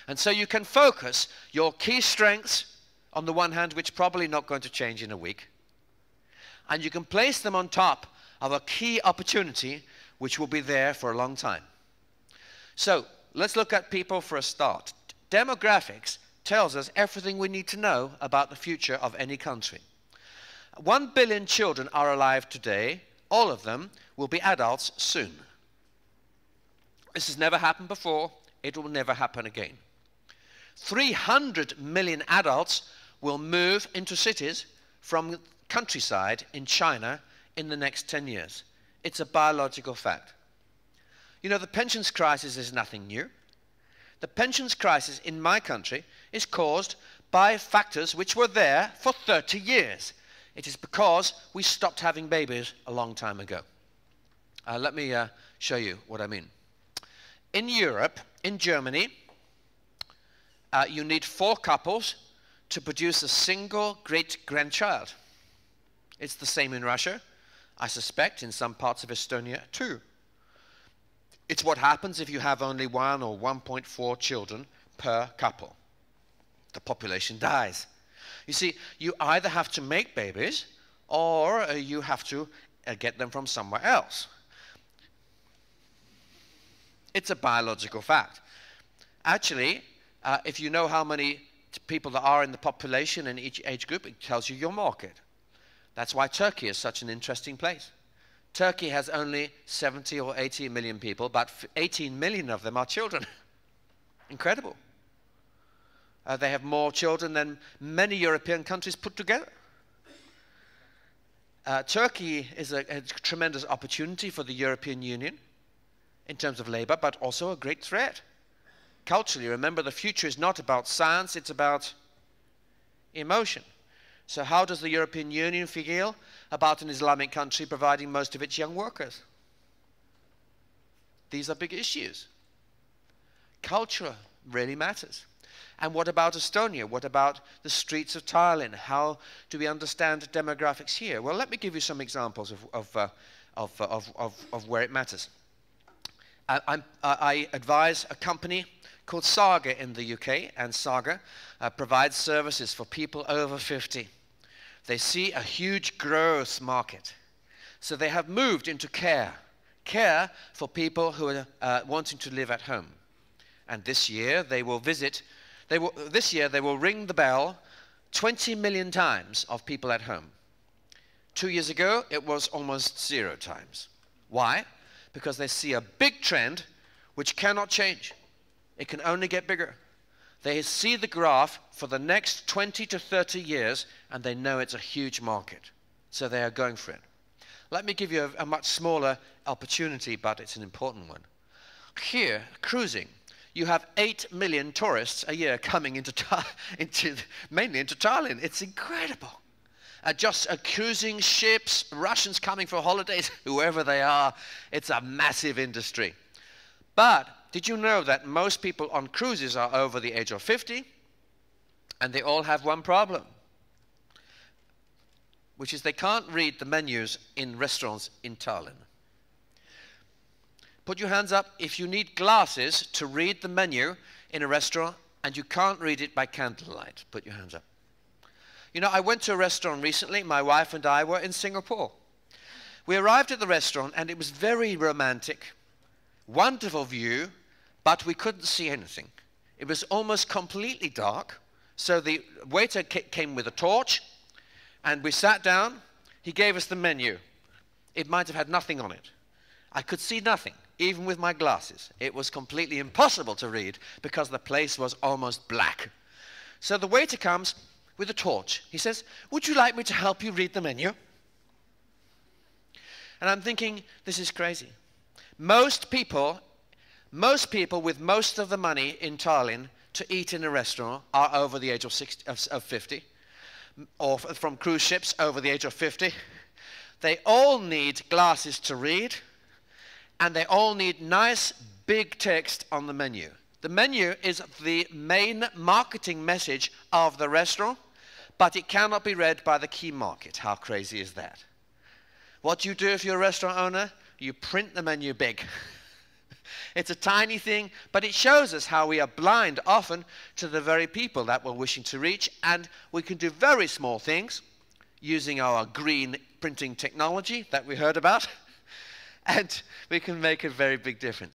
And so you can focus your key strengths on the one hand, which probably not going to change in a week, and you can place them on top of a key opportunity which will be there for a long time. So let's look at people for a start. Demographics tells us everything we need to know about the future of any country. 1 billion children are alive today. All of them will be adults soon. This has never happened before. It will never happen again. 300 million adults will move into cities from countryside in China in the next 10 years. It's a biological fact. You know, the pensions crisis is nothing new. The pensions crisis in my country is caused by factors which were there for 30 years. It is because we stopped having babies a long time ago. Let me show you what I mean. In Europe, in Germany, you need 4 couples to produce a single great-grandchild. It's the same in Russia. I suspect in some parts of Estonia too. It's what happens if you have only 1 or 1.4 children per couple. The population dies. You see, you either have to make babies or you have to get them from somewhere else. It's a biological fact. Actually, if you know how many people there are in the population in each age group, it tells you your market. That's why Turkey is such an interesting place. Turkey has only 70 or 80 million people, but 18 million of them are children. Incredible. They have more children than many European countries put together. Turkey is a tremendous opportunity for the European Union in terms of labor, but also a great threat. Culturally, remember, the future is not about science, it's about emotion. So how does the European Union feel about an Islamic country providing most of its young workers? These are big issues. Culture really matters. And what about Estonia? What about the streets of Tallinn? How do we understand demographics here? Well, let me give you some examples of where it matters. I advise a company called Saga in the UK, and Saga provides services for people over 50. They see a huge growth market. So they have moved into care for people who are wanting to live at home. And this year they will ring the bell 20 million times of people at home. 2 years ago, it was almost 0 times. Why? Because they see a big trend which cannot change. It can only get bigger. They see the graph for the next 20 to 30 years, and they know it's a huge market. So they are going for it. Let me give you a much smaller opportunity, but it's an important one. Here, cruising. You have 8 million tourists a year coming mainly into Tallinn. It's incredible. Just cruising ships, Russians coming for holidays, whoever they are. It's a massive industry. But did you know that most people on cruises are over the age of 50? And they all have one problem, which is they can't read the menus in restaurants in Tallinn. Put your hands up if you need glasses to read the menu in a restaurant and you can't read it by candlelight. Put your hands up. You know, I went to a restaurant recently. My wife and I were in Singapore. We arrived at the restaurant and it was very romantic. Wonderful view, but we couldn't see anything. It was almost completely dark. So the waiter came with a torch and we sat down. He gave us the menu. It might have had nothing on it. I could see nothing, even with my glasses. It was completely impossible to read because the place was almost black. So the waiter comes with a torch. He says, "Would you like me to help you read the menu?" And I'm thinking, this is crazy. Most people with most of the money in Tallinn to eat in a restaurant are over the age of 50, or from cruise ships over the age of 50. They all need glasses to read, and they all need nice big text on the menu. The menu is the main marketing message of the restaurant, but it cannot be read by the key market. How crazy is that? What do you do if you're a restaurant owner? You print the menu big. It's a tiny thing, but it shows us how we are blind often to the very people that we're wishing to reach, and we can do very small things using our green printing technology that we heard about, and we can make a very big difference.